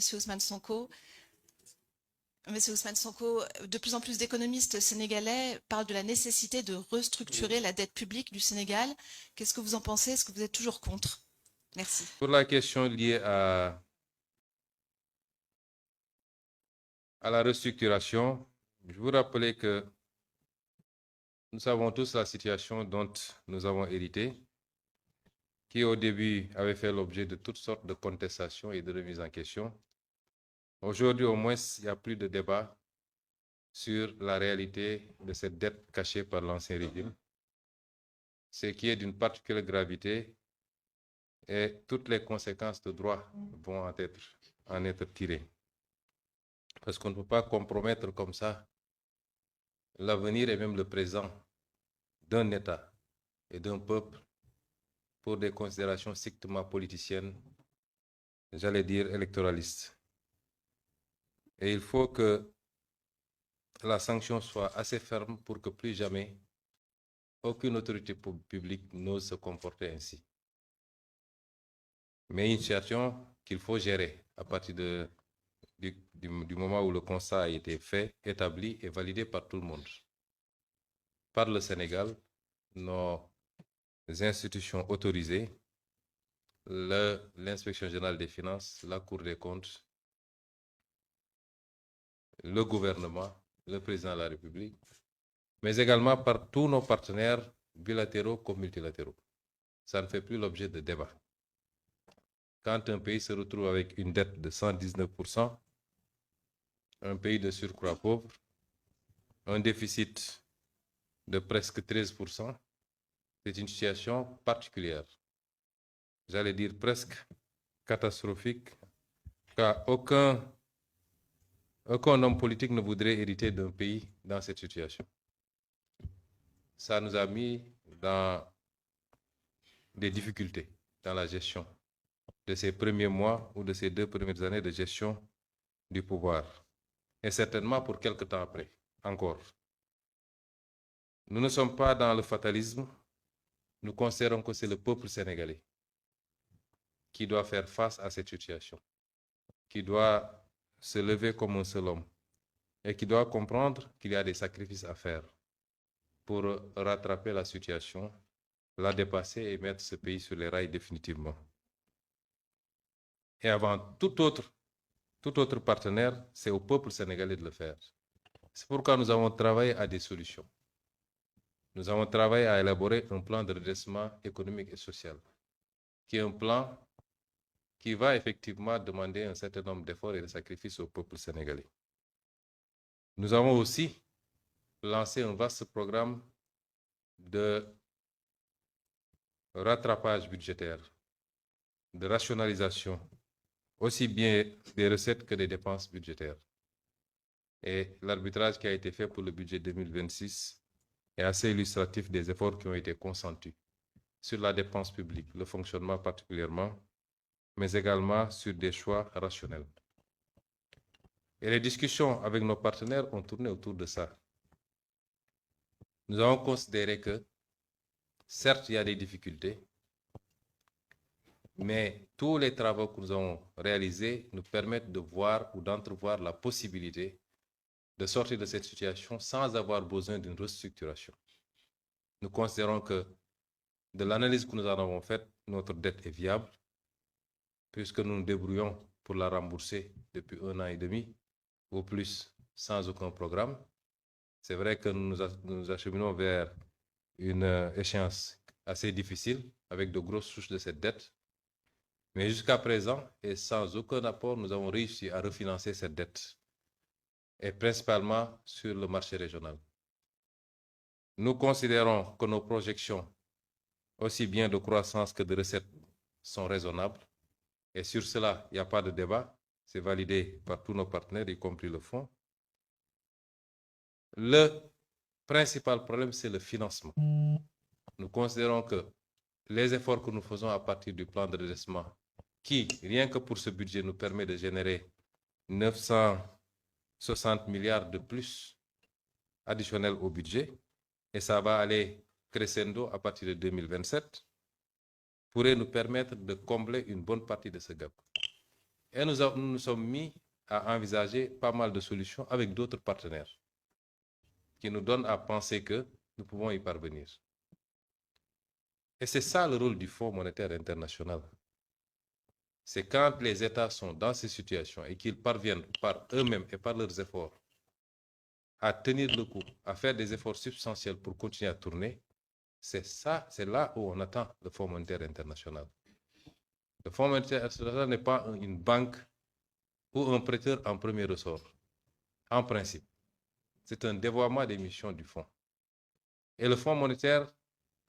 Monsieur Ousmane Sonko. Monsieur Ousmane Sonko, de plus en plus d'économistes sénégalais parlent de la nécessité de restructurer la dette publique du Sénégal. Qu'est-ce que vous en pensez? Est-ce que vous êtes toujours contre? Merci. Pour la question liée à la restructuration, je vous rappelle que nous savons tous la situation dont nous avons hérité, qui au début avait fait l'objet de toutes sortes de contestations et de remises en question. Aujourd'hui, au moins, il n'y a plus de débat sur la réalité de cette dette cachée par l'ancien régime, ce qui est d'une particulière gravité et toutes les conséquences de droit vont en être tirées. Parce qu'on ne peut pas compromettre comme ça l'avenir et même le présent d'un État et d'un peuple pour des considérations strictement politiciennes, j'allais dire électoralistes. Et il faut que la sanction soit assez ferme pour que plus jamais aucune autorité publique n'ose se comporter ainsi. Mais une situation qu'il faut gérer à partir du moment où le constat a été fait, établi et validé par tout le monde. Par le Sénégal, nos institutions autorisées, l'inspection générale des finances, la Cour des comptes, le gouvernement, le président de la République, mais également par tous nos partenaires bilatéraux comme multilatéraux. Ça ne fait plus l'objet de débat. Quand un pays se retrouve avec une dette de 119%, un pays de surcroît pauvre, un déficit de presque 13%, c'est une situation particulière. J'allais dire presque catastrophique, car aucun homme politique ne voudrait hériter d'un pays dans cette situation. Ça nous a mis dans des difficultés dans la gestion de ces premiers mois ou de ces 2 premières années de gestion du pouvoir. Et certainement pour quelque temps après, encore. Nous ne sommes pas dans le fatalisme. Nous considérons que c'est le peuple sénégalais qui doit faire face à cette situation, qui doit se lever comme un seul homme et qui doit comprendre qu'il y a des sacrifices à faire pour rattraper la situation, la dépasser et mettre ce pays sur les rails définitivement. Et avant tout autre partenaire, c'est au peuple sénégalais de le faire. C'est pourquoi nous avons travaillé à des solutions. Nous avons travaillé à élaborer un plan de redressement économique et social, qui est un plan qui va effectivement demander un certain nombre d'efforts et de sacrifices au peuple sénégalais. Nous avons aussi lancé un vaste programme de rattrapage budgétaire, de rationalisation, aussi bien des recettes que des dépenses budgétaires. Et l'arbitrage qui a été fait pour le budget 2026 est assez illustratif des efforts qui ont été consentis sur la dépense publique, le fonctionnement particulièrement, mais également sur des choix rationnels. Et les discussions avec nos partenaires ont tourné autour de ça. Nous avons considéré que, certes, il y a des difficultés, mais tous les travaux que nous avons réalisés nous permettent de voir ou d'entrevoir la possibilité de sortir de cette situation sans avoir besoin d'une restructuration. Nous considérons que, de l'analyse que nous en avons faite, notre dette est viable, puisque nous nous débrouillons pour la rembourser depuis 1 an et demi, au plus, sans aucun programme. C'est vrai que nous nous acheminons vers une échéance assez difficile, avec de grosses souches de cette dette. Mais jusqu'à présent, et sans aucun apport, nous avons réussi à refinancer cette dette, et principalement sur le marché régional. Nous considérons que nos projections, aussi bien de croissance que de recettes, sont raisonnables. Et sur cela, il n'y a pas de débat. C'est validé par tous nos partenaires, y compris le fonds. Le principal problème, c'est le financement. Nous considérons que les efforts que nous faisons à partir du plan de redressement, qui, rien que pour ce budget, nous permet de générer 960 milliards de plus additionnels au budget, et ça va aller crescendo à partir de 2027, pourrait nous permettre de combler une bonne partie de ce gap. Et nous nous sommes mis à envisager pas mal de solutions avec d'autres partenaires qui nous donnent à penser que nous pouvons y parvenir. Et c'est ça le rôle du Fonds monétaire international. C'est quand les États sont dans ces situations et qu'ils parviennent par eux-mêmes et par leurs efforts à tenir le coup, à faire des efforts substantiels pour continuer à tourner, c'est là où on attend le Fonds monétaire international. Le Fonds monétaire international n'est pas une banque ou un prêteur en premier ressort, en principe. C'est un dévoiement des missions du Fonds. Et le Fonds monétaire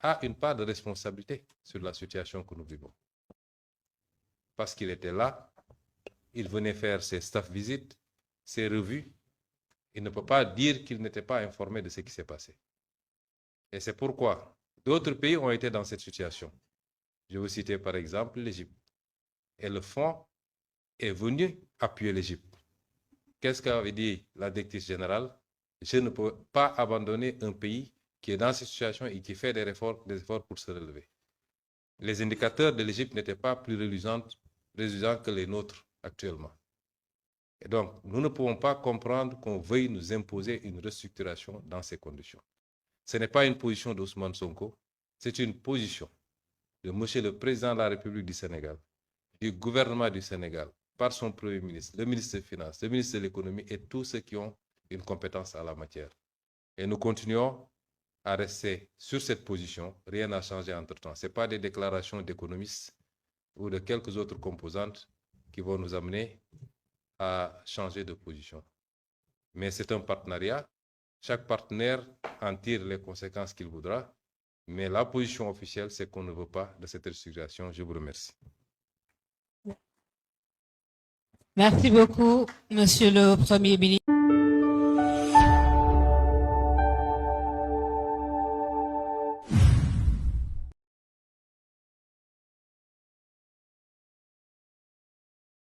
a une part de responsabilité sur la situation que nous vivons. Parce qu'il était là, il venait faire ses staff visites, ses revues. Il ne peut pas dire qu'il n'était pas informé de ce qui s'est passé. Et c'est pourquoi d'autres pays ont été dans cette situation. Je vous citer par exemple l'Égypte. Et le fonds est venu appuyer l'Égypte. Qu'est-ce qu'avait dit la directrice générale? Je ne peux pas abandonner un pays qui est dans cette situation et qui fait des efforts pour se relever. Les indicateurs de l'Égypte n'étaient pas plus reluisants que les nôtres actuellement. Et donc, nous ne pouvons pas comprendre qu'on veuille nous imposer une restructuration dans ces conditions. Ce n'est pas une position d'Ousmane Sonko, c'est une position de Monsieur le Président de la République du Sénégal, du gouvernement du Sénégal, par son Premier ministre, le ministre des Finances, le ministre de l'Économie et tous ceux qui ont une compétence en la matière. Et nous continuons à rester sur cette position. Rien n'a changé entre-temps. Ce n'est pas des déclarations d'économistes ou de quelques autres composantes qui vont nous amener à changer de position. Mais c'est un partenariat. Chaque partenaire en tire les conséquences qu'il voudra. Mais la position officielle, c'est qu'on ne veut pas de cette restructuration. Je vous remercie. Merci beaucoup, Monsieur le Premier ministre.